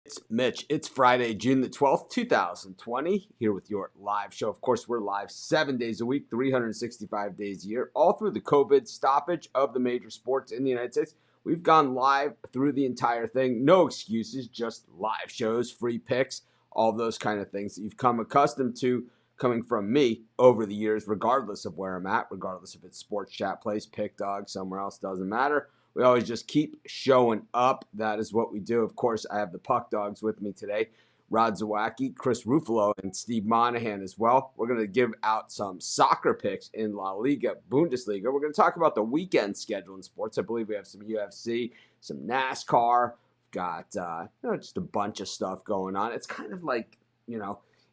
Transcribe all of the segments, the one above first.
It's Mitch. It's Friday, June the 12th, 2020, here with your live show. Of course, we're live 7 days a week, 365 days a year, all through the COVID stoppage of the major sports in the United States. We've gone live through the entire thing. No excuses, just live shows, free picks, all those kind of things that you've come accustomed to coming from me over the years, regardless of where I'm at, regardless if it's Sports Chat Place, Pick Dog, somewhere else, doesn't matter. We always just keep showing up. That is what we do. Of course, I have the Puck Dogs with me today. Rod Zawacki, Chris Ruffalo, and Steve Monahan as well. We're going to give out some soccer picks in La Liga, Bundesliga. We're going to talk about the weekend schedule in sports. I believe we have some UFC, some NASCAR. We've got just a bunch of stuff going on. It's kind of like,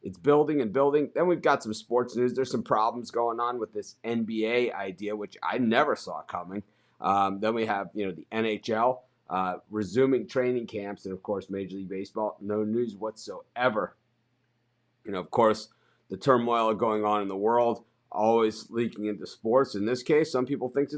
it's building and building. Then we've got some sports news. There's some problems going on with this NBA idea, which I never saw coming. Then we have, the NHL resuming training camps, and of course, Major League Baseball. No news whatsoever. Of course, the turmoil going on in the world always leaking into sports. In this case, some people think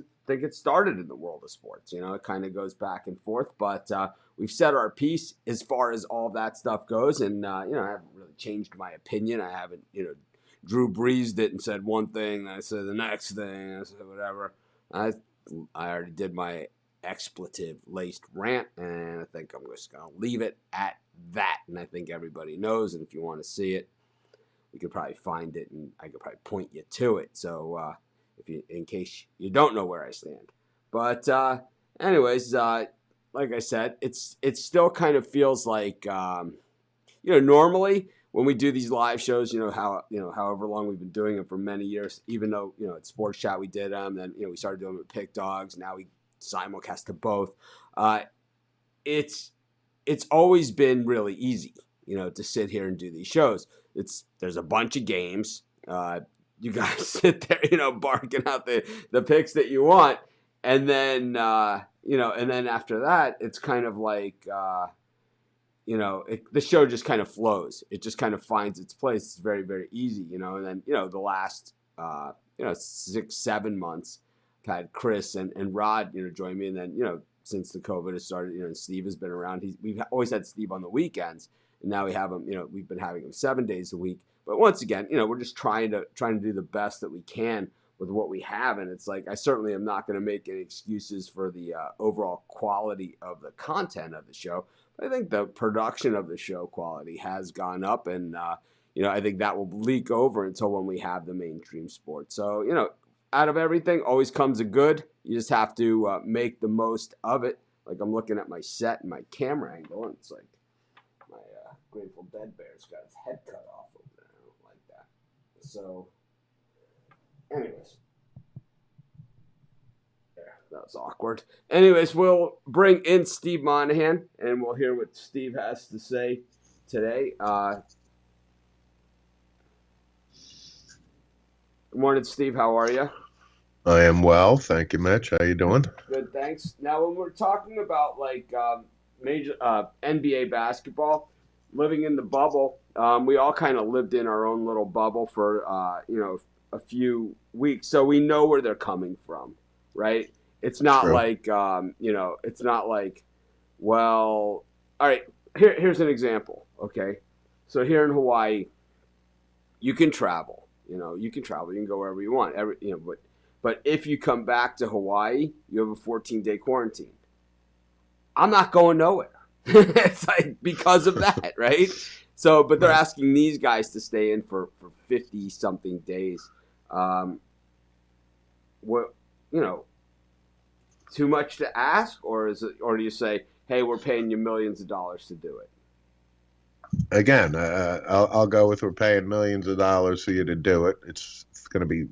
it started in the world of sports. It kind of goes back and forth, but we've said our piece as far as all that stuff goes, and I haven't really changed my opinion. I haven't, Drew Brees it and said one thing, and I said the next thing, and I said whatever. I already did my expletive-laced rant, and I think I'm just going to leave it at that. And I think everybody knows, and if you want to see it, we could probably find it, and I could probably point you to it. So, in case you don't know where I stand. But, anyways, like I said, it still kind of feels like, normally when we do these live shows, however long we've been doing them for many years, even though, at Sports Chat we did them, then, we started doing them with Pick Dogs. Now we simulcast to both. It's always been really easy, to sit here and do these shows. There's a bunch of games. You guys sit there, barking out the picks that you want. And then, and then after that, it's kind of like, the show just kind of flows. It just kind of finds its place. It's very, very easy, and then, the last, 6-7 months, I've had Chris and Rod, join me. And then, since the COVID has started, and Steve has been around. We've always had Steve on the weekends, and now we have him, we've been having him 7 days a week. But once again, we're just trying to do the best that we can with what we have. And it's like, I certainly am not going to make any excuses for the overall quality of the content of the show. I think the production of the show quality has gone up, and I think that will leak over until when we have the mainstream sports. So, out of everything always comes a good. You just have to make the most of it. Like, I'm looking at my set and my camera angle, and it's like my Grateful Dead bear's got his head cut off over there. I don't like that. So, anyways. That was awkward. Anyways, we'll bring in Steve Monahan, and we'll hear what Steve has to say today. Good morning, Steve. How are you? I am well. Thank you, Mitch. How you doing? Good, thanks. Now, when we're talking about, major NBA basketball, living in the bubble, we all kind of lived in our own little bubble for, a few weeks. So we know where they're coming from, right? It's not True. like, it's not like, well, all right, here's an example, okay? So here in Hawaii, you can travel, you can go wherever you want, but if you come back to Hawaii, you have a 14-day quarantine. I'm not going nowhere. It's like because of that, right? So, but they're asking these guys to stay in for 50-something days. What, too much to ask, or do you say, hey, we're paying you millions of dollars to do it? Again, I'll go with we're paying millions of dollars for you to do it. It's going to be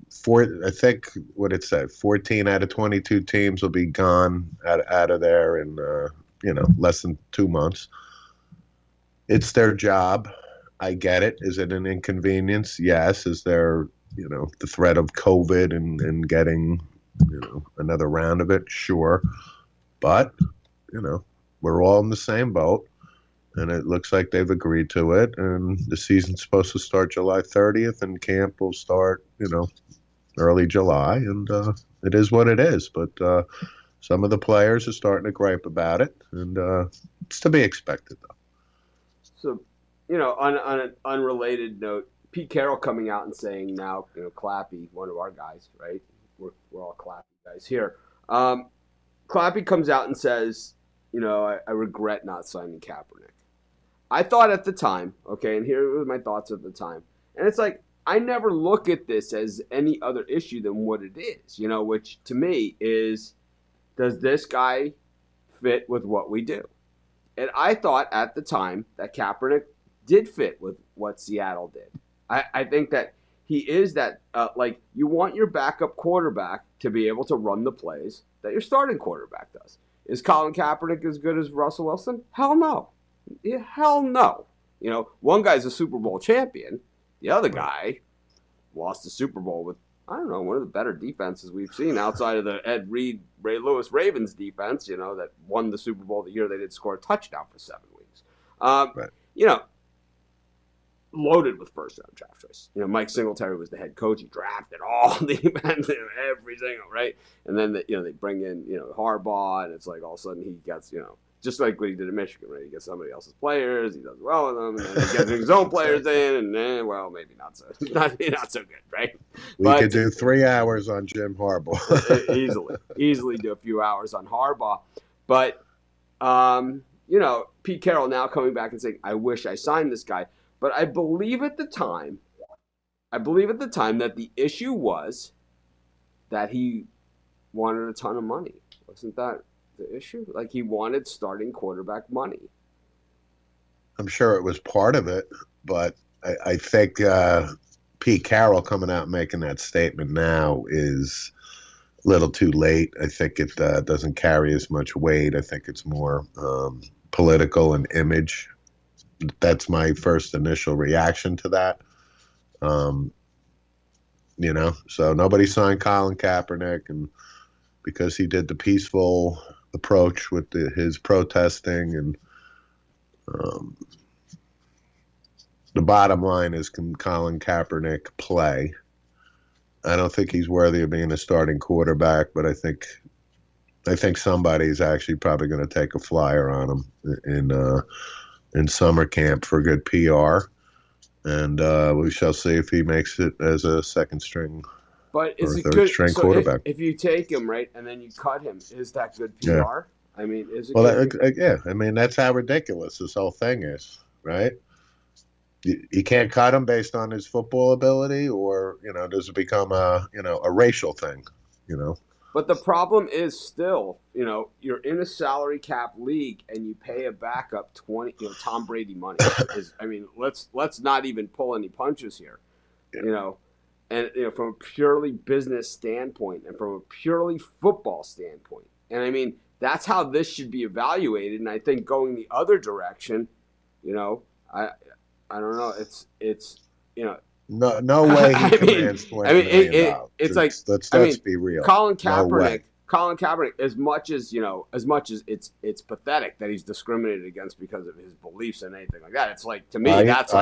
I think what it said, 14 out of 22 teams will be gone out of there in less than 2 months. It's their job. I get it. Is it an inconvenience? Yes. Is there the threat of COVID and getting another round of it? Sure. But we're all in the same boat, and it looks like they've agreed to it, and the season's supposed to start July 30th, and camp will start early July, and it is what it is. But some of the players are starting to gripe about it, and it's to be expected, though. So, on an unrelated note, Pete Carroll coming out and saying now, Clappy, one of our guys, right? We're all Clappy guys here. Clappy comes out and says, I regret not signing Kaepernick. I thought at the time, okay, and here were my thoughts at the time. And it's like, I never look at this as any other issue than what it is, which to me is, does this guy fit with what we do? And I thought at the time that Kaepernick did fit with what Seattle did. I think that he is that, you want your backup quarterback to be able to run the plays that your starting quarterback does. Is Colin Kaepernick as good as Russell Wilson? Hell no. Yeah, hell no. One guy's a Super Bowl champion. The other guy lost the Super Bowl with, I don't know, one of the better defenses we've seen outside of the Ed Reed, Ray Lewis Ravens defense, that won the Super Bowl the year they did score a touchdown for 7 weeks. Right. Loaded with first-round draft choice. Mike Singletary was the head coach. He drafted all defense, every single, right? And then, they bring in, Harbaugh, and it's like all of a sudden he gets, just like what he did in Michigan, right? He gets somebody else's players, he does well with them, and then he gets his own players in, and well, maybe not so good, right? We could do 3 hours on Jim Harbaugh. easily do a few hours on Harbaugh, but Pete Carroll now coming back and saying, "I wish I signed this guy," but I believe at the time that the issue was that he wanted a ton of money. Wasn't that the issue? Like, he wanted starting quarterback money. I'm sure it was part of it, but I think Pete Carroll coming out and making that statement now is a little too late. I think it doesn't carry as much weight. I think it's more political and image. That's my first initial reaction to that. So nobody signed Colin Kaepernick, and because he did the peaceful approach with his protesting, and the bottom line is, can Colin Kaepernick play? I don't think he's worthy of being a starting quarterback, but I think somebody's actually probably going to take a flyer on him in summer camp for good PR, and we shall see if he makes it as a second string. But is it good? String quarterback. If you take him, right, and then you cut him, is that good PR? Yeah. I mean, is it? Well, yeah. I mean, that's how ridiculous this whole thing is, right? You can't cut him based on his football ability, or does it become a racial thing? But the problem is still, you're in a salary cap league and you pay a backup Tom Brady money. Let's not even pull any punches here, And from a purely business standpoint and from a purely football standpoint. And I mean, that's how this should be evaluated. And I think going the other direction, I don't know. It's no way he commands $20 million. It's like, let's be real. Colin Kaepernick, as much as it's pathetic that he's discriminated against because of his beliefs and anything like that. It's like, to me, that's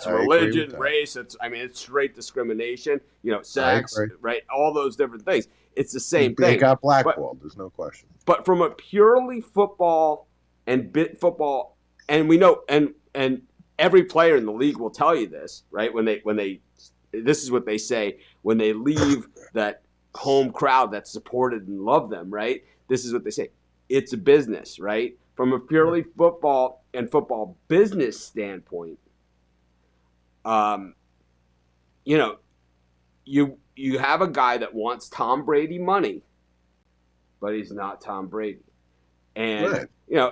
religion, race. It's straight discrimination. Sex, right? All those different things. It's the same thing. He got blackballed. There's no question. But from a purely football, and we know, and every player in the league will tell you this, right? When they this is what they say when they leave that home crowd that supported and loved them, right? This is what they say. It's a business, right? From a purely football and football business standpoint, you have a guy that wants Tom Brady money, but he's not Tom Brady. And right.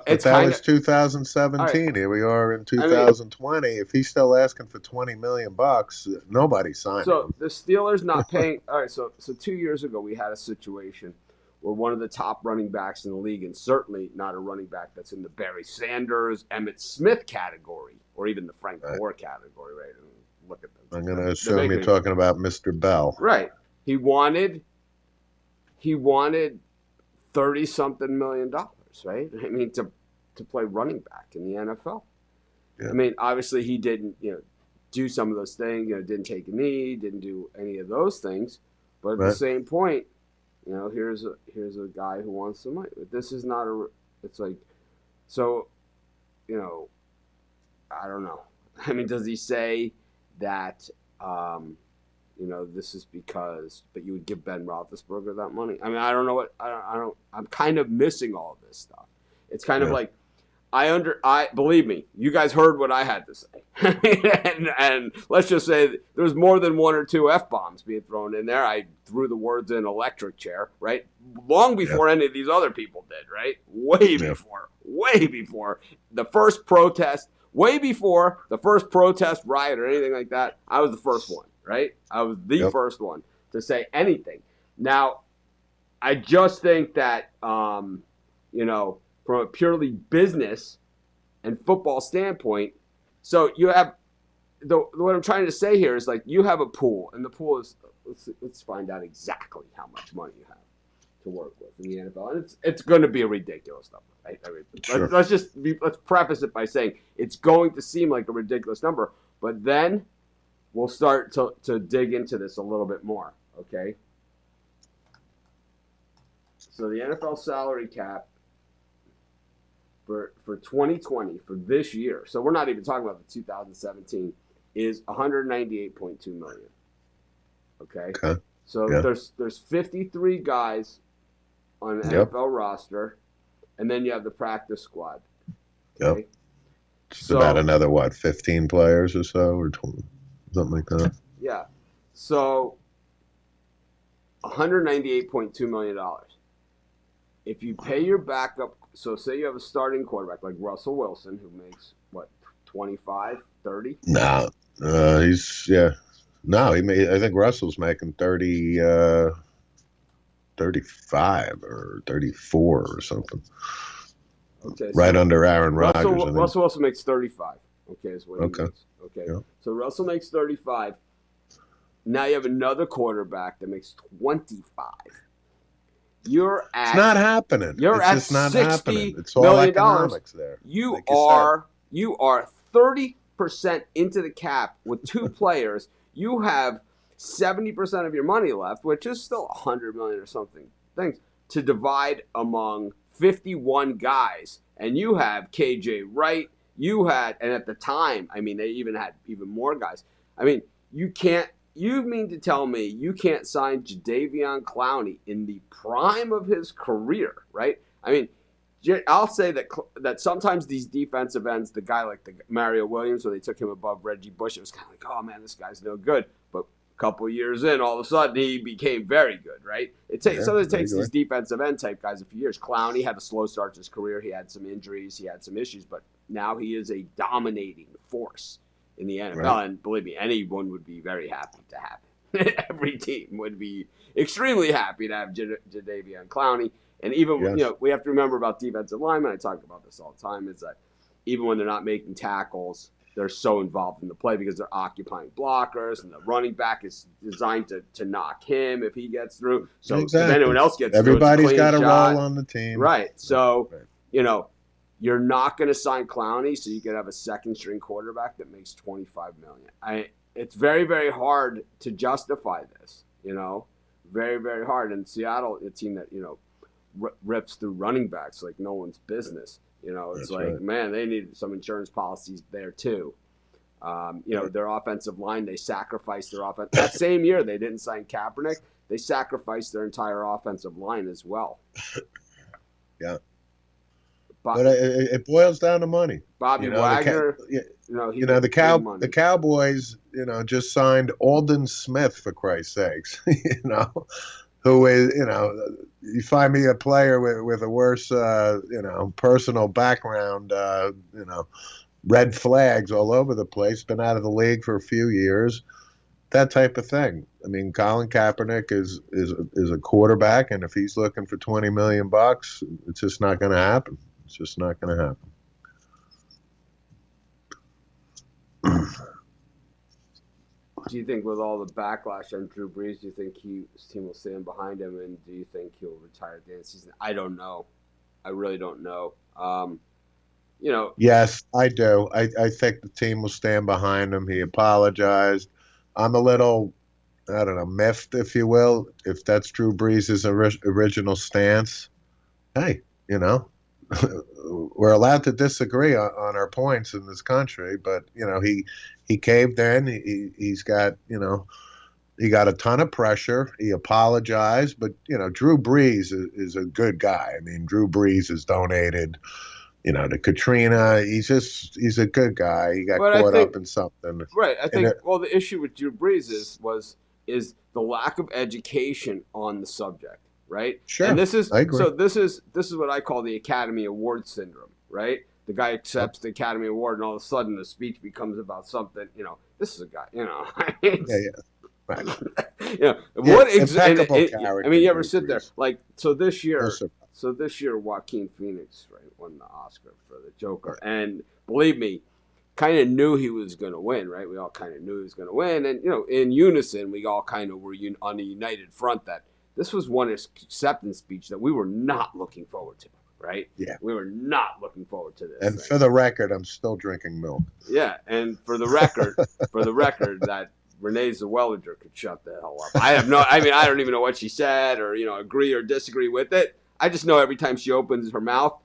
It's that was 2017. Right. Here we are in 2020. If he's still asking for $20 million, nobody signed him. So the Steelers not paying. All right. So 2 years ago, we had a situation where one of the top running backs in the league, and certainly not a running back that's in the Barry Sanders, Emmitt Smith category, or even the Frank Gore category, right? And look at them. I'm going to assume you're talking about Mr. Bell. Right. He wanted $30-something million. Right? I mean, to play running back in the NFL. Yeah. I mean, obviously he didn't, do some of those things. Didn't take a knee, didn't do any of those things. But at the same point, here's a guy who wants some money. But this is not it's like, so, I don't know. I mean, does he say that, this is because, but you would give Ben Roethlisberger that money? I mean, I don't know I'm kind of missing all of this stuff. It's kind of like, I believe me, you guys heard what I had to say. and let's just say there's more than one or two F-bombs being thrown in there. I threw the words in electric chair, right? Long before any of these other people did, right? Way before the first protest, way before the first protest riot or anything like that. I was the first one, right? I was the first one to say anything. Now, I just think that, from a purely business and football standpoint. So you have what I'm trying to say here is like you have a pool, and the pool is let's find out exactly how much money you have to work with in the NFL, and it's going to be a ridiculous number. Right? I mean, sure. Let's preface it by saying it's going to seem like a ridiculous number, but then we'll start to dig into this a little bit more. Okay. So the NFL salary cap for 2020, for this year, so we're not even talking about the 2017, is 198.2 million. Okay. So there's 53 guys on an NFL roster, and then you have the practice squad. Okay. Yep. So about another 15 players or so, or 20, something like that. Yeah. So $198.2 million. If you pay your backup, so say you have a starting quarterback like Russell Wilson, who makes, 25, 30? No, I think Russell's making 35 or 34 or something. Okay. Right under Aaron Rodgers. Russell Wilson makes 35. Okay, is what he makes. Okay. Yeah. So Russell makes 35. Now you have another quarterback that makes 25. It's not happening. It's just not happening. It's all million economics there. You are 30% into the cap with two players. You have 70% of your money left, which is still $100 million or something things to divide among 51 guys. And you have KJ Wright. And at the time, I mean, they even had even more guys. I mean, you mean to tell me you can't sign Jadeveon Clowney in the prime of his career, right? I mean, I'll say that sometimes these defensive ends, the guy like the Mario Williams, where they took him above Reggie Bush, it was kind of like, oh man, this guy's no good. But a couple of years in, all of a sudden he became very good, right? Sometimes it takes these defensive end type guys a few years. Clowney had a slow start to his career. He had some injuries. He had some issues, but now he is a dominating force in the NFL, right. And believe me, anyone would be very happy to have it. Every team would be extremely happy to have Jadeveon Clowney. And even, we have to remember about defensive linemen. I talk about this all the time, is that even when they're not making tackles, they're so involved in the play because they're occupying blockers, and the running back is designed to knock him if he gets through. So if anyone else gets everybody's through, got a role on the team. Right. So, you're not going to sign Clowney, so you could have a second-string quarterback that makes $25 million. It's very, very hard to justify this. Very, very hard. And Seattle, a team that rips through running backs like no one's business. It's man, they need some insurance policies there too. Their offensive line, they sacrificed their offense. That same year, they didn't sign Kaepernick. They sacrificed their entire offensive line as well. Yeah. But it boils down to money. Bobby Wagner, the Cowboys, just signed Aldon Smith, for Christ's sakes, who is, you find me a player with a worse, personal background, red flags all over the place, been out of the league for a few years, that type of thing. I mean, Colin Kaepernick is a quarterback, and if he's looking for $20 million, it's just not going to happen. It's just not going to happen. Do you think with all the backlash on Drew Brees, do you think his team will stand behind him, and do you think he'll retire at the end of the season? I don't know. I really don't know. Yes, I do. I think the team will stand behind him. He apologized. I'm a little, I don't know, miffed, if you will, if that's Drew Brees' original stance. Hey, we're allowed to disagree on our points in this country, but he caved in. He's got he got a ton of pressure. He apologized, but Drew Brees is a good guy. I mean, Drew Brees has donated, to Katrina. He's a good guy. He got caught up in something. Right. I think the issue with Drew Brees is the lack of education on the subject, right? Sure. And this is I agree. So this is what I call the Academy Award syndrome, right? The guy accepts the Academy Award, and all of a sudden the speech becomes about something. This is a guy. Yeah. Right. I mean, you ever sit there this year, Joaquin Phoenix, right, won the Oscar for the Joker, and believe me, kind of knew he was going to win, right? We all kind of knew he was going to win, and in unison, we all kind of were on a united front that this was one acceptance speech that we were not looking forward to. Right? Yeah. We were not looking forward to this. And for the record, I'm still drinking milk. Yeah, and for the record, that Renee Zellweger could shut the hell up. I don't even know what she said or, agree or disagree with it. I just know every time she opens her mouth,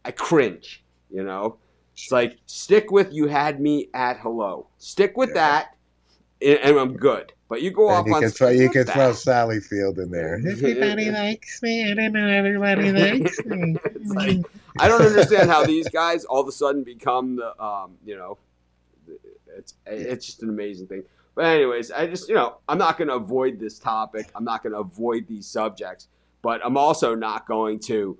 I cringe, It's like, stick with "you had me at hello." Stick with that, and I'm good. But you go off on... You can throw Sally Field in there. Everybody likes me. I don't know everybody likes me. I don't understand how these guys all of a sudden become the, it's just an amazing thing. But anyways, I just, I'm not going to avoid this topic. I'm not going to avoid these subjects. But I'm also not going to,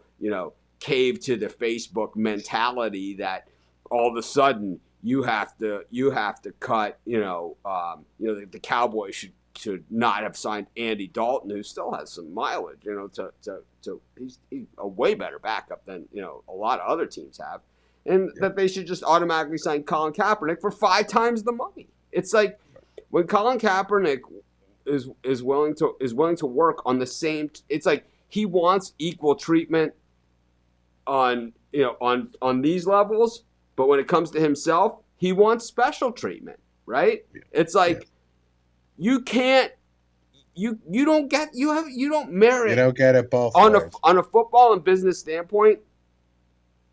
cave to the Facebook mentality that all of a sudden you have to cut, the Cowboys should not have signed Andy Dalton, who still has some mileage, he's a way better backup than, a lot of other teams have. And that they should just automatically sign Colin Kaepernick for 5 times the money. It's like when Colin Kaepernick is willing to work on the same, it's like he wants equal treatment on these levels, but when it comes to himself, he wants special treatment, right? Yeah. It's like you can't, you don't merit. You don't get it both on ways. On a football and business standpoint.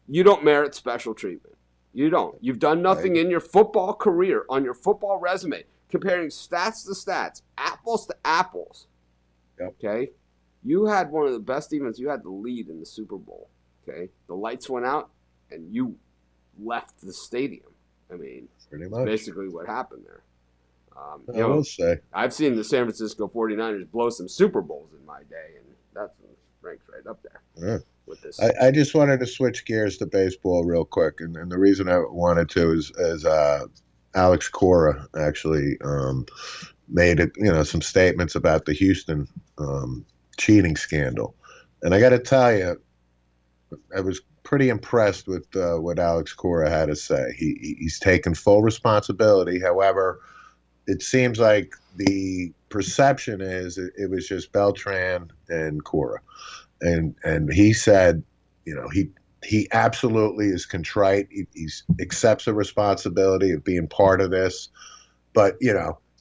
You don't merit special treatment. You don't. You've done nothing in your football career, on your football resume, comparing stats to stats, apples to apples. Yep. Okay? You had one of the best defenses. You had the lead in the Super Bowl. Okay? The lights went out, and you left the stadium. I mean, pretty much. Basically what happened there. I will say. I've seen the San Francisco 49ers blow some Super Bowls in my day, and that's ranks right up there. Yeah. With this. I just wanted to switch gears to baseball real quick, and the reason I wanted to is Alex Cora actually made some statements about the Houston cheating scandal, and I got to tell you, I was pretty impressed with what Alex Cora had to say. He's taken full responsibility. However, it seems like the perception is it was just Beltran and Cora. And he said, he absolutely is contrite. He accepts the responsibility of being part of this. But,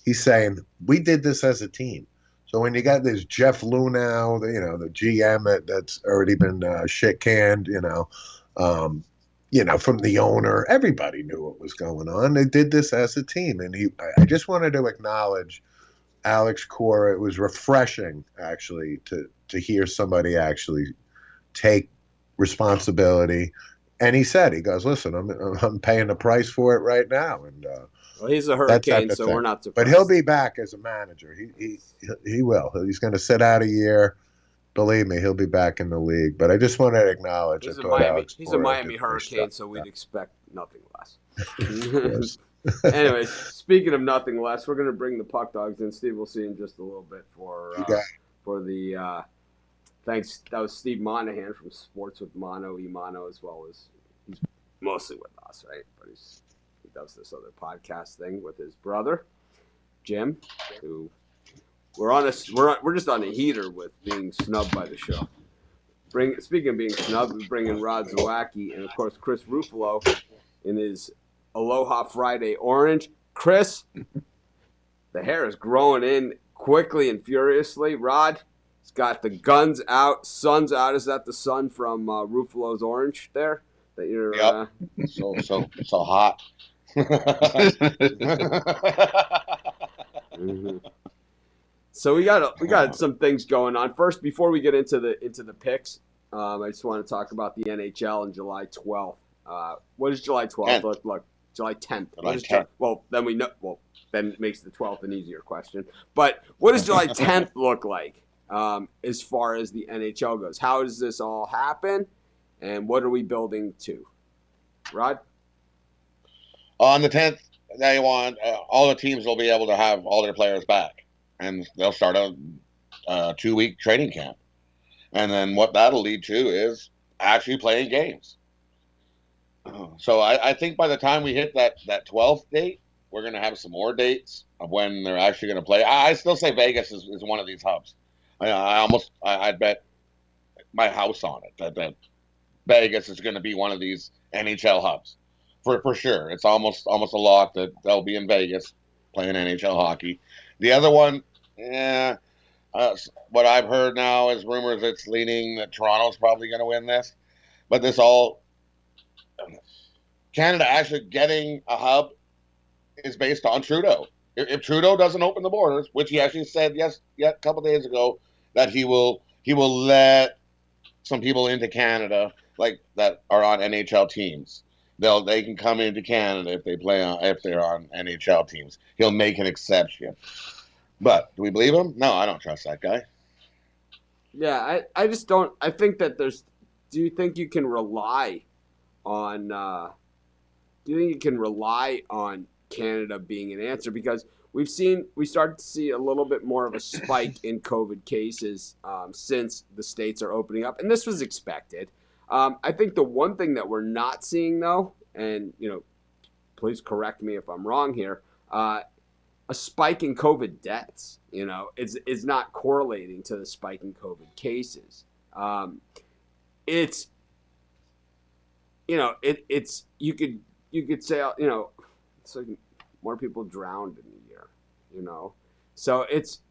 he's saying, we did this as a team. So when you got this Jeff Luhnow, the GM that's already been shit-canned, from the owner, everybody knew what was going on. They did this as a team. And I just wanted to acknowledge Alex Cora. It was refreshing, actually, to hear somebody actually take responsibility. And he goes, listen, I'm paying the price for it right now. And well, he's a Hurricane, so we're not surprised. But he'll be back as a manager. He will. He's going to sit out a year. Believe me, he'll be back in the league. But I just wanted to acknowledge. He's a Miami Hurricane, so we'd expect nothing less. Anyways, speaking of nothing less, we're going to bring the Puck Dogs in. Steve, we'll see in just a little bit for the thanks. That was Steve Monahan from Sports with Emano, as well as he's mostly with us, right? But he does this other podcast thing with his brother, Jim, who we're just on a heater with being snubbed by the show. Speaking of being snubbed, we bring in Rod Zawacki and of course Chris Ruffalo in his Aloha Friday orange. Chris, the hair is growing in quickly and furiously. Rod, It's got the guns out, sun's out. Is that the sun from Ruffalo's Orange there? That you're. Yep. So hot. Mm-hmm. So we got some things going on. First, before we get into the picks, I just want to talk about the NHL on July 12th. What does July 12th look like? July 10th. July 10th. Well, then we know. Well, then it makes the 12th an easier question. But what does July 10th look like as far as the NHL goes? How does this all happen, and what are we building to? Rod? On the 10th, they want all the teams will be able to have all their players back, and they'll start a 2-week training camp. And then what that'll lead to is actually playing games. So I think by the time we hit that 12th date, we're going to have some more dates of when they're actually going to play. I still say Vegas is one of these hubs. I'd bet my house on it that Vegas is going to be one of these NHL hubs for sure. It's almost a lock that they'll be in Vegas playing NHL hockey. The other one, what I've heard now is rumors it's leaning that Toronto's probably going to win this. But this all, Canada actually getting a hub is based on Trudeau. If Trudeau doesn't open the borders, which he actually said a couple days ago, that he will let some people into Canada like that are on NHL teams. They can come into Canada if they're on NHL teams. He'll make an exception. But do we believe him? No, I don't trust that guy. Yeah, I just don't. I think that there's. Do you think you can rely on? Do you think you can rely on Canada being an answer? Because we started to see a little bit more of a spike in COVID cases since the states are opening up, and this was expected. I think the one thing that we're not seeing though, and please correct me if I'm wrong here, a spike in COVID deaths, is not correlating to the spike in COVID cases. It's you could say it's like more people drowned in a year, so it's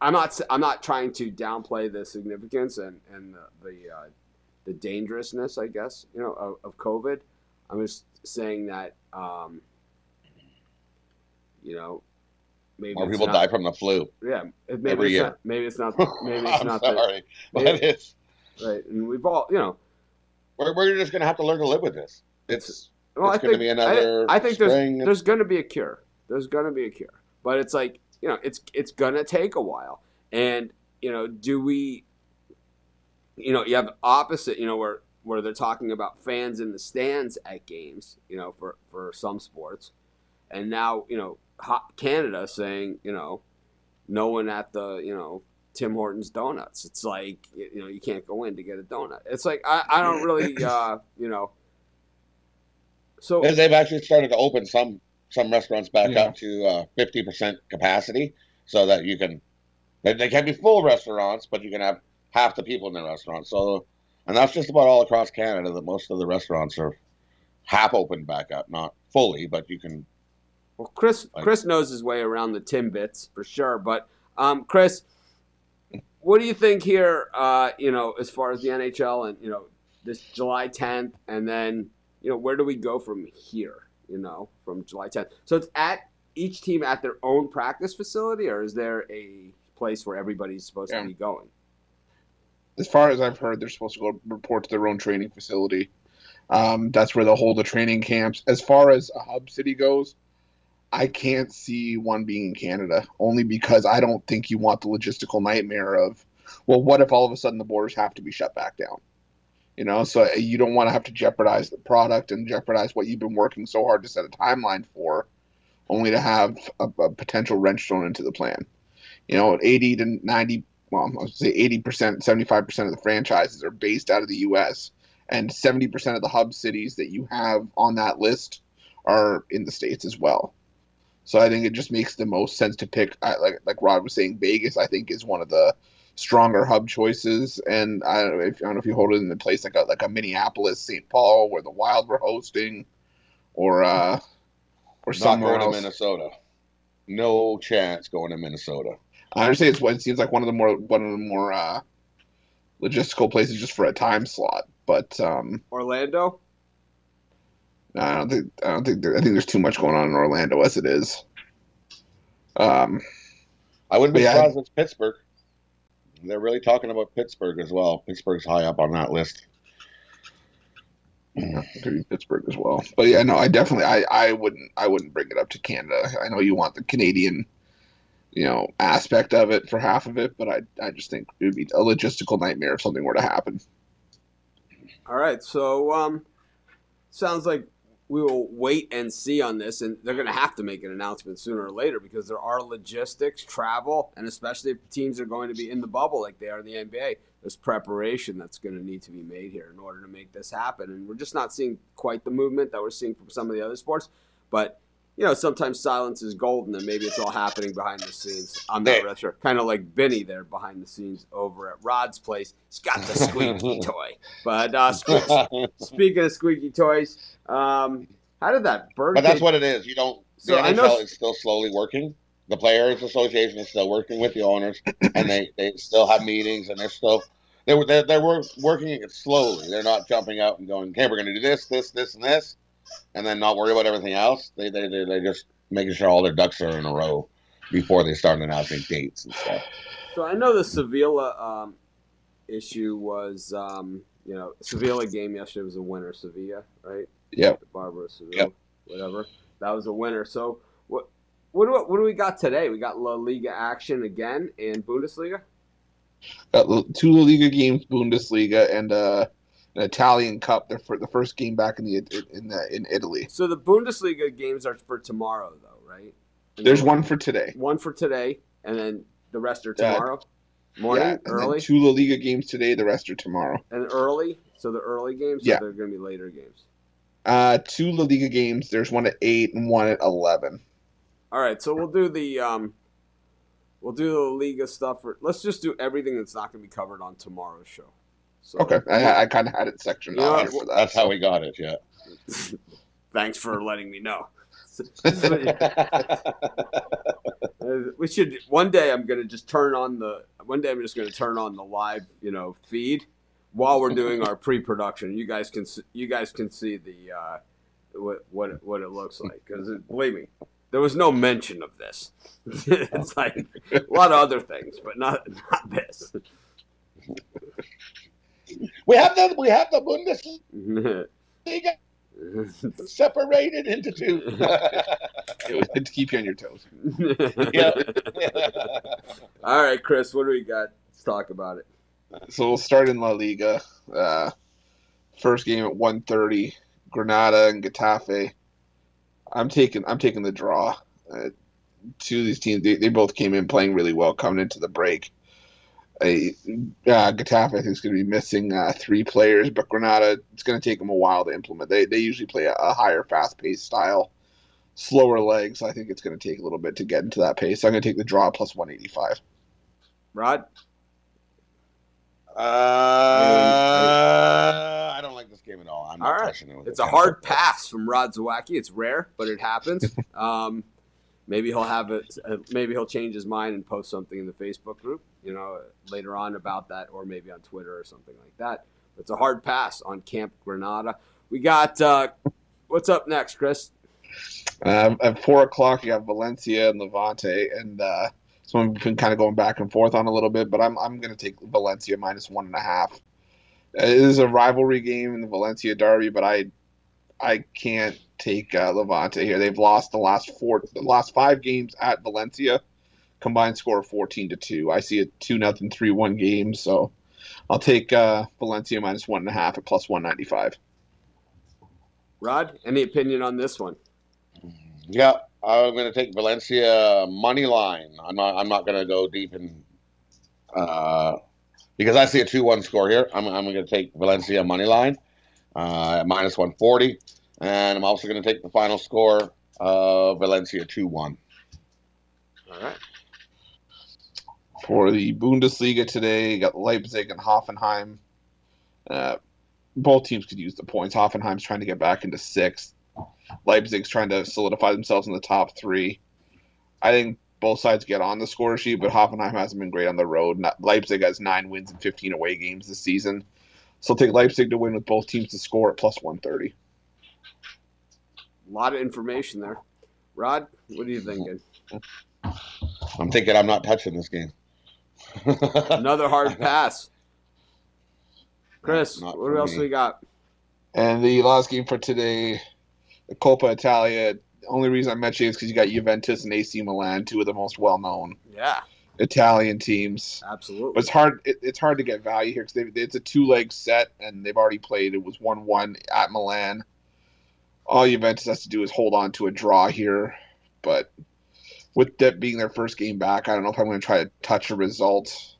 I'm not trying to downplay the significance and the dangerousness, I guess, of COVID. I'm just saying that maybe more people die from the flu. Yeah, every year. Maybe it's not. Sorry, but it's right, and we've all, we're just gonna have to learn to live with this. It's going to be another. I think there's going to be a cure. There's going to be a cure, but it's like it's going to take a while. And do we? You have the opposite. Where they're talking about fans in the stands at games. For some sports, and now Canada saying no one at the Tim Hortons Donuts. It's like you can't go in to get a donut. It's like I don't really So they've actually started to open some restaurants back up to 50% capacity, so that you can they can be full restaurants, but you can have half the people in the restaurant. So, and that's just about all across Canada. That most of the restaurants are half open back up, not fully, but you can. Well, Chris knows his way around the Timbits for sure. But Chris, what do you think here? As far as the NHL and this July 10th, and then where do we go from here? From July 10th. So it's at each team at their own practice facility, or is there a place where everybody's supposed to be going? As far as I've heard, they're supposed to go report to their own training facility. That's where they'll hold the training camps. As far as a hub city goes, I can't see one being in Canada, only because I don't think you want the logistical nightmare of, well, what if all of a sudden the borders have to be shut back down? So you don't want to have to jeopardize the product and jeopardize what you've been working so hard to set a timeline for, only to have a potential wrench thrown into the plan. 80 to 90, well, I would say 80%, 75% of the franchises are based out of the U.S., and 70% of the hub cities that you have on that list are in the States as well. So I think it just makes the most sense to pick, like Rod was saying, Vegas, I think, is one of the stronger hub choices. And I don't know if you hold it in a place like a Minneapolis, St. Paul, where the Wild were hosting, or somewhere not going else. to Minnesota. No chance going to Minnesota. I understand it seems like one of the more logistical places just for a time slot, but Orlando? I think there's too much going on in Orlando as it is. I wouldn't be But yeah. surprised if it's Pittsburgh. They're really talking about Pittsburgh as well. Pittsburgh's high up on that list. Yeah, it could be Pittsburgh as well. But yeah, no, I wouldn't bring it up to Canada. I know you want the Canadian, aspect of it for half of it, but I just think it would be a logistical nightmare if something were to happen. All right, so sounds like we will wait and see on this, and they're going to have to make an announcement sooner or later because there are logistics, travel, and especially if teams are going to be in the bubble like they are in the NBA, there's preparation that's going to need to be made here in order to make this happen. And we're just not seeing quite the movement that we're seeing from some of the other sports. But, sometimes silence is golden, and maybe it's all happening behind the scenes. I'm not really sure. Kind of like Benny there behind the scenes over at Rod's place. He's got the squeaky toy. But speaking of squeaky toys, how did that bird? But that's what it is. You don't. So the I NHL know- is still slowly working. The Players Association is still working with the owners, and they still have meetings, and they're working it slowly. They're not jumping out and going, "Okay, we're going to do this, this, this, and this," and then not worry about everything else. They just making sure all their ducks are in a row before they start announcing dates and stuff. So I know the Sevilla issue was, Sevilla game yesterday was a winner. Sevilla, right? Yep. Barbara Sevilla, Yep. whatever. That was a winner. So what do we got today? We got La Liga action again and Bundesliga. Got 2 La Liga games, Bundesliga, and an Italian Cup. They're for the first game back in Italy. So the Bundesliga games are for tomorrow, though, right? And There's then one for today. One for today, and then the rest are Yeah. tomorrow morning, Yeah, and then early, 2 La Liga games today. The rest are tomorrow. and early. So the early games, Yeah. they're going to be later games. 2 La Liga games. There's one at 8 and one at 11. All right, so we'll do the La Liga stuff. Let's just do everything that's not going to be covered on tomorrow's show. So, Okay, I kind of had it sectioned You know out what? here for that. That's how we got it. Yeah. Thanks for letting me know. We should one day. I'm going to just turn on the. One day I'm just going to turn on the live, feed while we're doing our pre-production. You guys can see the what it looks like because believe me, there was no mention of this. It's like a lot of other things, but not this. We have the Bundesliga separated into 2. It was good to keep you on your toes. Yeah. All right, Chris, what do we got? Let's talk about it. So we'll start in La Liga. First game at 1:30, Granada and Getafe. I'm taking the draw. 2 of these teams, they both came in playing really well coming into the break. Getafe, I think, is going to be missing 3 players, but Granada, it's going to take them a while to implement. They usually play a higher, fast-paced style, slower legs. So I think it's going to take a little bit to get into that pace. So I'm going to take the draw plus 185. Rod? I don't like this game at all. I'm not All right. touching it with It's a a hard 10-foot pole. pass from Rod Zawacki. It's rare, but it happens. Maybe he'll have it. Maybe he'll change his mind and post something in the Facebook group, later on about that, or maybe on Twitter or something like that. It's a hard pass on Camp Granada. We got what's up next, Chris? At 4:00, you have Valencia and Levante, and someone we've been kind of going back and forth on a little bit, but I'm going to take Valencia minus 1.5. It is a rivalry game in the Valencia derby, but I can't take Levante here. They've lost the last 5 games at Valencia, combined score of 14-2. I see a 2-0, 3-1 game, so I'll take Valencia minus 1.5 at plus 195. Rod, any opinion on this one? Yeah, I'm going to take Valencia money line. I'm not going to go deep in because I see a 2-1 score here. I'm going to take Valencia money line at minus 140, and I'm also going to take the final score of Valencia 2-1. All right. For the Bundesliga today, you got Leipzig and Hoffenheim. Both teams could use the points. Hoffenheim's trying to get back into 6th. Leipzig's trying to solidify themselves in the top 3. I think both sides get on the score sheet, but Hoffenheim hasn't been great on the road. Leipzig has 9 wins and 15 away games this season. So I'll take Leipzig to win with both teams to score at plus 130. A lot of information there. Rod, what are you thinking? I'm thinking I'm not touching this game. Another hard pass. Chris, Not what for else me. we got? And the last game for today, the Coppa Italia. The only reason I mention it is because you got Juventus and AC Milan, two of the most well-known Yeah, Italian teams. absolutely. But it's hard. It's hard to get value here because it's a 2-leg set, and they've already played. It was 1-1 at Milan. All Juventus has to do is hold on to a draw here, but with that being their first game back, I don't know if I'm going to try to touch a result.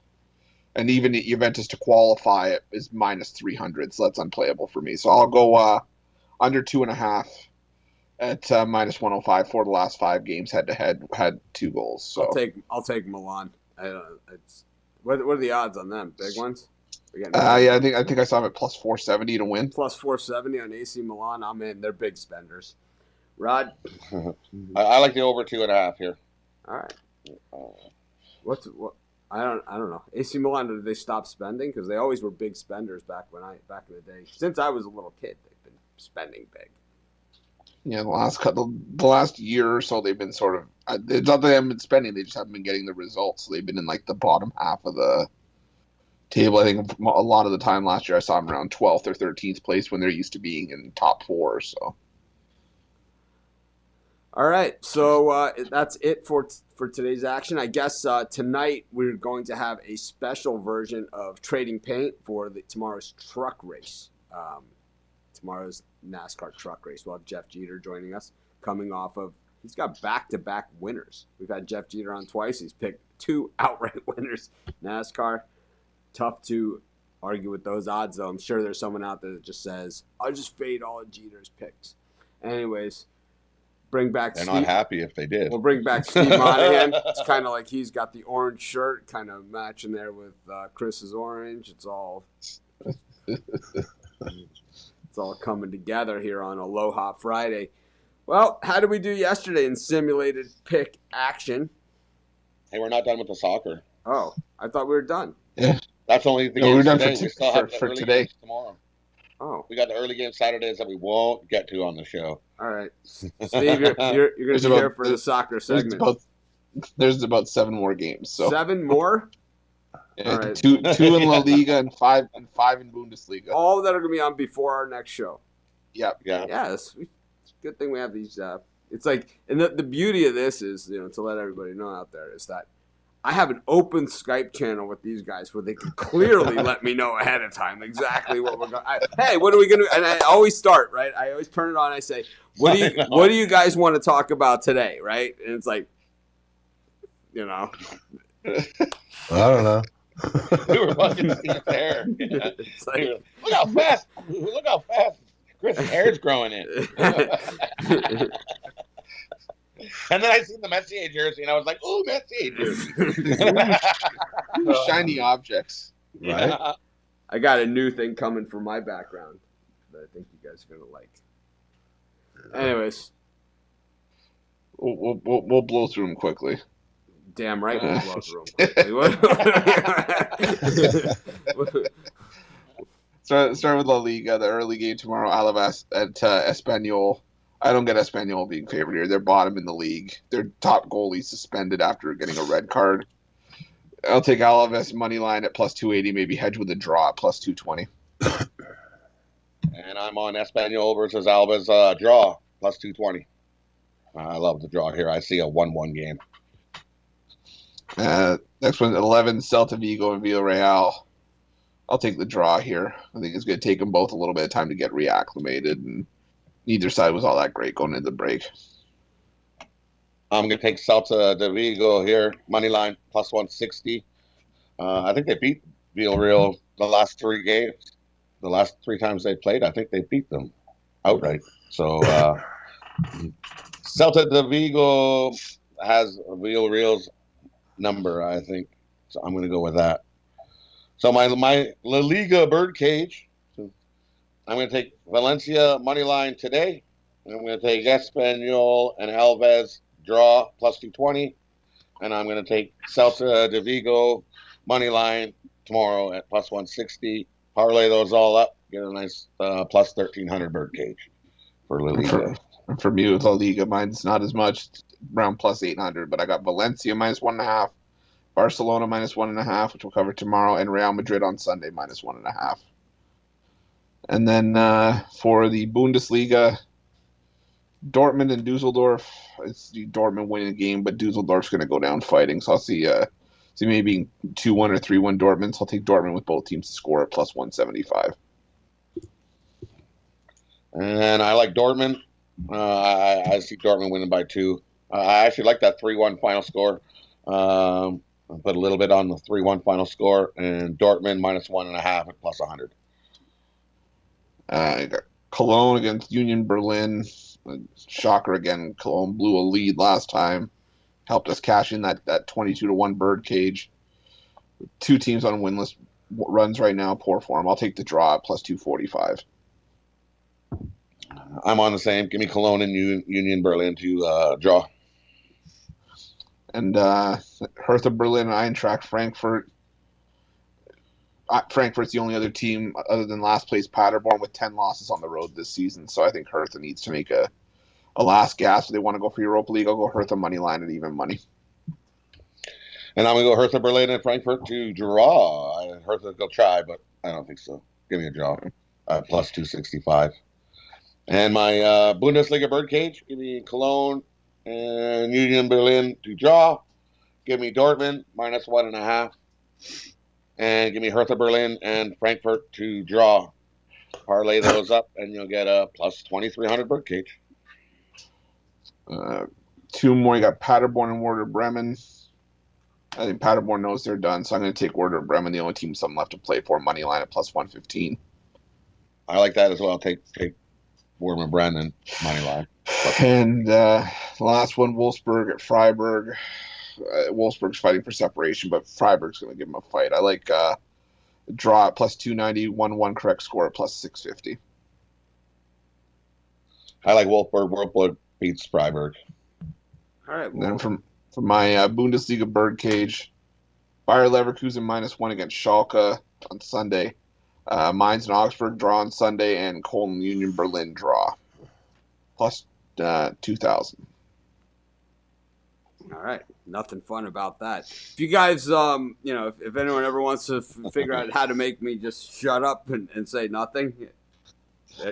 And even Juventus to qualify it is minus 300, so that's unplayable for me. So I'll go under 2.5 at minus 105 for the last 5 games head-to-head, had 2 goals. So I'll take Milan. What are the odds on them? Big ones? yeah, I think I saw them at plus 470 to win. Plus 470 on AC Milan. I'm in. They're big spenders. Rod? I like the over 2.5 here. All right. What? I don't know. AC Milan, did they stop spending? Because they always were big spenders back in the day. Since I was a little kid, they've been spending big. Yeah, the last year or so, they've been sort of. It's not that they haven't been spending; they just haven't been getting the results. So they've been in like the bottom half of the table. I think a lot of the time last year, I saw them around 12th or 13th place when they're used to being in top 4. So. All right, so that's it for today's action. I guess tonight we're going to have a special version of Trading Paint for tomorrow's truck race. Tomorrow's NASCAR truck race. We'll have Jeff Jeter joining us, coming off of he's got back-to-back winners. We've had Jeff Jeter on twice. He's picked 2 outright winners. NASCAR, tough to argue with those odds, though. I'm sure there's someone out there that just says, "I'll just fade all of Jeter's picks." Anyways. Bring back They're Steve. not happy if they did. We'll bring back Steve Monahan. It's kind of like he's got the orange shirt, kind of matching there with Chris's orange. It's all coming together here on Aloha Friday. Well, how did we do yesterday in simulated pick action? Hey, we're not done with the soccer. Oh, I thought we were done. Yeah. That's only the No, we're games done today. for We still have the for early today. games tomorrow. Oh, We got the early game Saturdays that we won't get to on the show. all right. Steve, you're going to be here for the soccer segment. There's about 7 more games. So 7 more? yeah, all right. 2 in La Liga and 5 in Bundesliga. All that are going to be on before our next show. Yep. Yeah. Yeah, it's a good thing we have these. It's like, and the beauty of this is, to let everybody know out there is that I have an open Skype channel with these guys where they can clearly let me know ahead of time exactly what we're going. Hey, what are we going to? And I always start right. I always turn it on. I say, what do you guys want to talk about today? Right, and it's like, I don't know. We were fucking Steve's hair. It's like, Look how fast Chris' hair's growing in. And then I seen the Messier jersey, and I was like, "Ooh, Messier jersey!" Shiny objects. Right? Yeah. I got a new thing coming from my background that I think you guys are gonna like. Anyways, We'll blow through them quickly. damn right we'll blow through them. Start with La Liga. The early game tomorrow, Alaves at Espanyol. I don't get Espanyol being favored here. They're bottom in the league. Their top goalie suspended after getting a red card. I'll take Alaves money line at plus 280, maybe hedge with a draw at plus 220. And I'm on Espanyol versus Alba's draw plus 220. I love the draw here. I see a 1-1 game. Next one, 11, Celta Vigo and Villarreal. I'll take the draw here. I think it's going to take them both a little bit of time to get reacclimated, and neither side was all that great going into the break. I'm going to take Celta de Vigo here, money line plus 160. I think they beat Villarreal the last 3 games. The last 3 times they played, I think they beat them outright. So Celta de Vigo has Villarreal's number, I think. So I'm going to go with that. So my La Liga birdcage, I'm going to take Valencia money line today. I'm going to take Espanyol and Alves draw plus 220. and I'm going to take Celta de Vigo money line tomorrow at plus 160. Parlay those all up, get a nice plus 1,300 birdcage for La Liga. For me with La Liga, mine's not as much, around plus 800, but I got Valencia minus 1.5, Barcelona minus 1.5, which we'll cover tomorrow, and Real Madrid on Sunday minus 1.5. And then for the Bundesliga, Dortmund and Dusseldorf. It's Dortmund winning the game, but Dusseldorf's going to go down fighting. So I'll see maybe 2-1 or 3-1 Dortmund. So I'll take Dortmund with both teams to score at plus 175. And I like Dortmund. I see Dortmund winning by 2. I actually like that 3-1 final score. I'll put a little bit on the 3-1 final score, and Dortmund minus 1.5 at plus 100. I got Cologne against Union Berlin. Shocker again. Cologne blew a lead last time. Helped us cash in that 22-1 bird cage. 2 teams on winless runs right now. Poor form. I'll take the draw at plus 245. I'm on the same. Give me Cologne and Union Berlin to draw. And Hertha Berlin and Eintracht Frankfurt. Frankfurt's the only other team other than last place Paderborn with 10 losses on the road this season. So I think Hertha needs to make a last gasp. If they want to go for Europa League, I'll go Hertha money line at even money. And I'm going to go Hertha Berlin and Frankfurt to draw. Hertha will try, but I don't think so. Give me a draw. Plus 265. And my Bundesliga birdcage, give me Cologne and Union Berlin to draw. Give me Dortmund minus 1.5. And give me Hertha Berlin and Frankfurt to draw. Parlay those up, and you'll get a plus 2,300 birdcage. 2 more. You got Paderborn and Werder Bremen. I think Paderborn knows they're done, so I'm going to take Werder Bremen, the only team some left to play for, money line at plus 115. I like that as well. Take Werder Bremen money line. And the last one, Wolfsburg at Freiburg. Wolfsburg's fighting for separation, but Freiburg's going to give them a fight. I like draw at plus 290, 1-1 correct score at plus 650. I like Wolfsburg. Wolfsburg beats Freiburg. All right. And then from my Bundesliga birdcage, Bayer Leverkusen minus 1 against Schalke on Sunday. Mainz and Augsburg draw on Sunday, and Cologne Union Berlin draw. Plus 2,000. All right. Nothing fun about that. If you guys, if anyone ever wants to figure out how to make me just shut up and say nothing,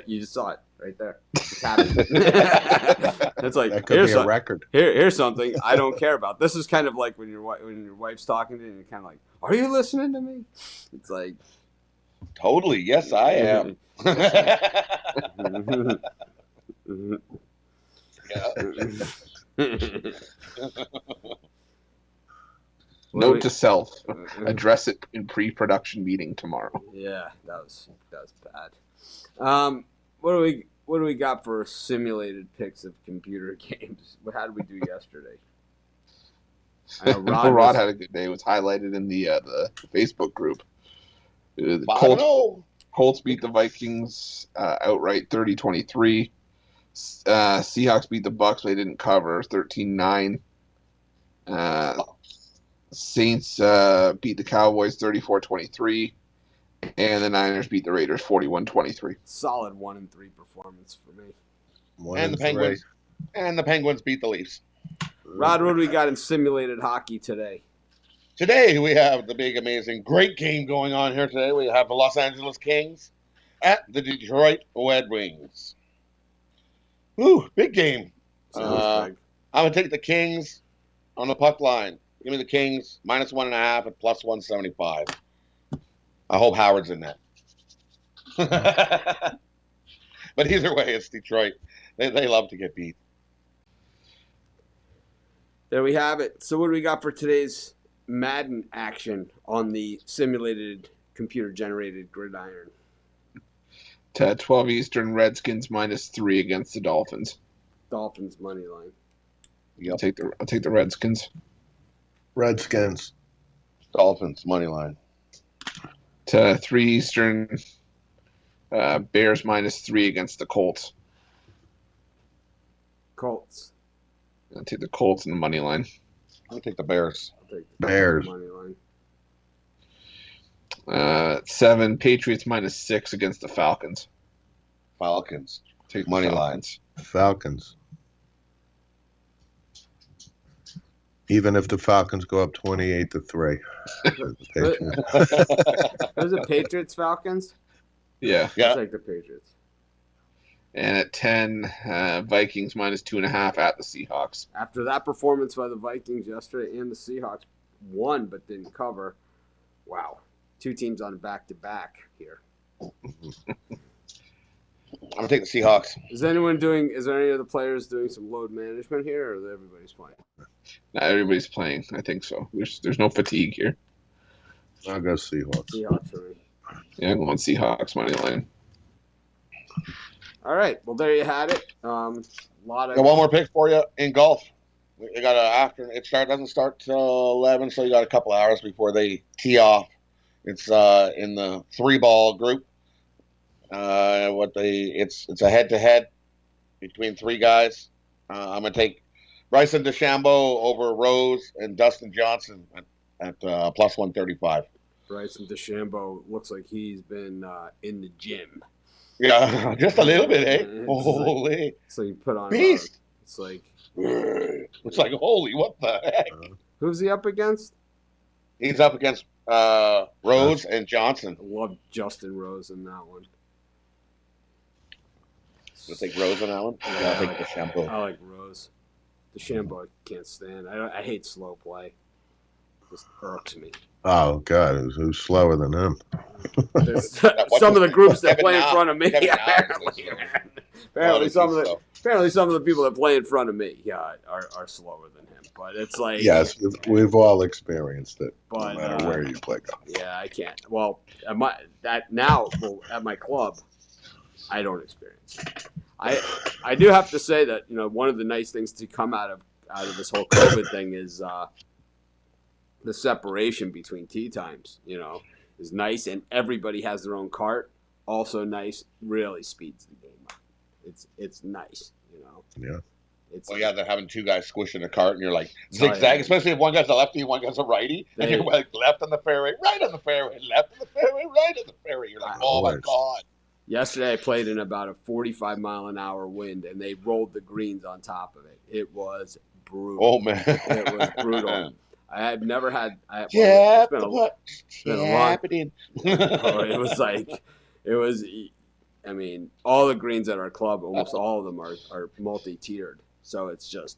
you just saw it right there. It's happening. It's like, That could be a record. Here's something I don't care about. This is kind of like when your wife's talking to you and you're kind of like, are you listening to me? It's like. Totally. Yes, I am. Note to self: address it in pre-production meeting tomorrow. Yeah, that was bad. What do we got for simulated picks of computer games? How did we do yesterday? I know Rod had a good day. It was highlighted in the Facebook group. Colts beat the Vikings outright 30-23. Seahawks beat the Bucks. They didn't cover 13-9. Saints beat the Cowboys 34-23. And the Niners beat the Raiders 41-23. Solid 1-3 performance for me. And the Penguins beat the Leafs. Rod, what do we got in simulated hockey today? Today we have the big, amazing, great game going on here today. We have the Los Angeles Kings at the Detroit Red Wings. Ooh, big game. I'm going to take the Kings on the puck line. Give me the Kings minus 1.5 at plus 175. I hope Howard's in that. But either way, it's Detroit. They love to get beat. There we have it. So what do we got for today's Madden action on the simulated computer-generated gridiron? 12 Eastern, Redskins minus 3 against the Dolphins. Dolphins money line. Yep. I'll take the Redskins. Redskins. Dolphins money line. 3 Eastern, Bears minus 3 against the Colts. Colts. I'll take the Colts in the money line. I'll take the Bears. I'll take the Bears. money line. 7 Patriots -6 against the Falcons. Falcons. Take the Money Falcons. Falcons. Even if the Falcons go up 28-3. Was it Patriots Falcons? Yeah. Yeah. I'll take the Patriots. And at 10, Vikings -2.5 at the Seahawks. After that performance by the Vikings yesterday and the Seahawks won but didn't cover. Wow. 2 teams on back-to-back here. I'm gonna take the Seahawks. Is there any of the players doing some load management here, or is everybody's playing? Not everybody's playing. I think so. There's no fatigue here. I'll go Seahawks. Seahawks for me. Yeah, I'm going Seahawks money line. All right. Well, there you had it. Lot of Got one more pick for you in golf. We got doesn't start till 11, so you got a couple hours before they tee off. It's in the 3-ball group. It's a head-to-head between 3 guys. I'm gonna take Bryson DeChambeau over Rose and Dustin Johnson at plus 135. Bryson DeChambeau looks like he's been in the gym. Yeah, just a little bit, eh? It's Holy So you put on. beast! It's like, It's like holy, what the heck? who's he up against? He's up against Rose and Johnson. I love Justin Rose in that one. We'll take Rose on that one. Yeah, I'll take DeChambeau. I like Rose. DeChambeau I can't stand. I hate slow play. Just irks me. Oh, God. Who's slower than him? There's some of the groups that play in front of me. Kevin Na Apparently, is apparently some of the so. apparently some of the people that play in front of me, are slower than him. But it's like, Yes, we've all experienced it. But, no matter where you play golf. yeah, I can't. Well, at my club, I don't experience it. I do have to say that, one of the nice things to come out of this whole COVID thing is the separation between tee times, is nice, and everybody has their own cart. Also nice, really speeds the game up. It's nice, Yeah. It's Well, yeah, they're having 2 guys squishing a cart, and you're like Oh, zigzag, yeah. especially if one guy's a lefty and one guy's a righty, and They- you're like left on the fairway, right on the fairway, left on the fairway, right on the fairway. You're like, oh my Always. god. Yesterday, I played in about a 45-mile-an-hour wind, and they rolled the greens on top of it. It was brutal. Oh man. It was brutal. I had never had. Yeah, it's been a, what? been a long- happening? it was like, I mean, all the greens at our club, almost all of them are multi-tiered. So it's just,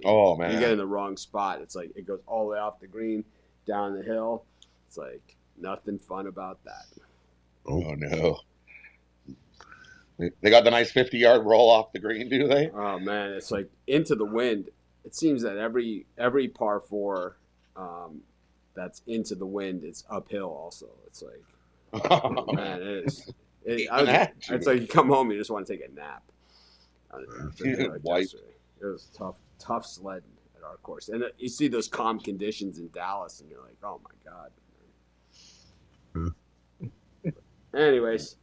Oh you man. get in the wrong spot. It's like it goes all the way off the green, down the hill. It's like nothing fun about that. Oh no. They got the nice 50-yard roll off the green, do they? Oh man, it's like into the wind. It seems that every par 4 that's into the wind, it's uphill. Also, it's like, oh, man, it is. It's like you come home, you just want to take a nap. White. It was tough sledding at our course, and you see those calm conditions in Dallas, and you're like, oh my god. Anyways.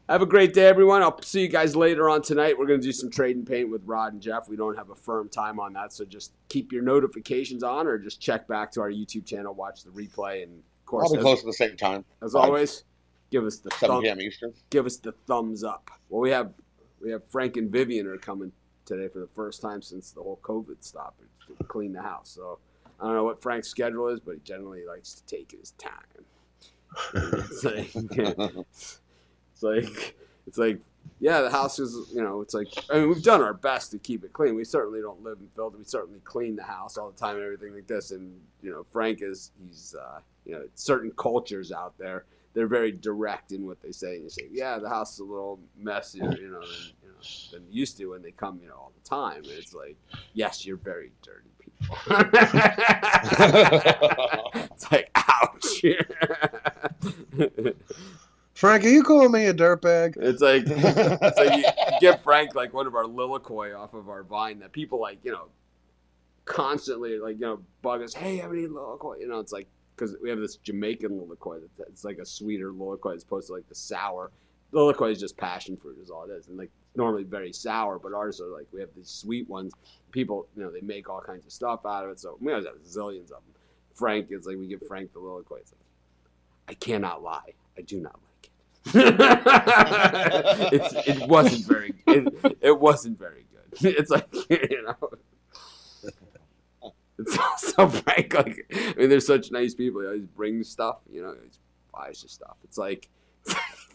Have a great day, everyone. I'll see you guys later on tonight. We're going to do some trade and paint with Rod and Jeff. We don't have a firm time on that, so just keep your notifications on or just check back to our YouTube channel, watch the replay, and of course, Probably close to the same time. as always, give us the 7 p.m. Eastern. give us the thumbs up. Well, we have Frank and Vivian are coming today for the first time since the whole COVID stoppage to clean the house. So I don't know what Frank's schedule is, but he generally likes to take his time. It's like, yeah, the house is, it's like, we've done our best to keep it clean. We certainly don't live in filth. We certainly clean the house all the time and everything like this. And, Frank he's certain cultures out there, they're very direct in what they say. And you say, yeah, the house is a little messier, than it used to when they come, all the time. And it's like, yes, you're very dirty people. It's like, ouch. Frank, are you calling me a dirtbag? It's like you give Frank like one of our Liliquoi off of our Vine that people like, constantly like, bug us. Hey, have any Liliquoi? It's like, because we have this Jamaican Liliquoi it's like a sweeter Liliquoi as opposed to like the sour Lilliquois is just passion fruit is all it is. And like normally very sour, but ours are like, we have these sweet ones. People, they make all kinds of stuff out of it. So we always have zillions of them. Frank, it's like we give Frank the Lilliquois. It's like, I cannot lie. I do not like it. It wasn't very good. It wasn't very good. It's like, it's also Frank, like, I mean, they're such nice people. He always brings stuff, he always buys you stuff. It's like,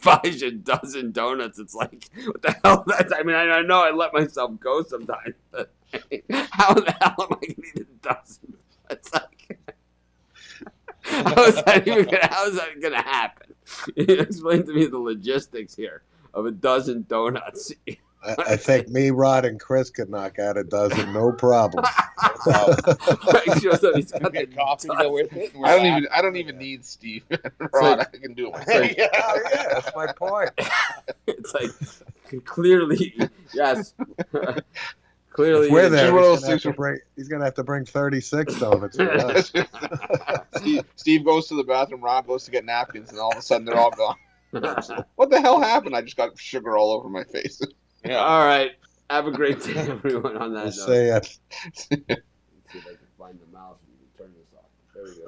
buys you a dozen donuts. It's like, what the hell? I mean, I know I let myself go sometimes, but how the hell am I going to eat a dozen? It's like, how is that going to happen? Explain to me the logistics here of a dozen donuts. I think me, Rod, and Chris could knock out a dozen, no problem. Frank shows up, he's got Get the coffee to go with it. I don't even need Steve and Rod. I can do it myself. Yeah, that's my point. It's like, clearly, yes. Clearly, If we're there, One he's gonna have to bring 36 donuts for us. Steve goes to the bathroom, Rod goes to get napkins, and all of a sudden they're all gone. What the hell happened? I just got sugar all over my face. Yeah. All right. Have a great day, everyone, on that We'll note. see Let's see if I can find the mouse and turn this off. There we go.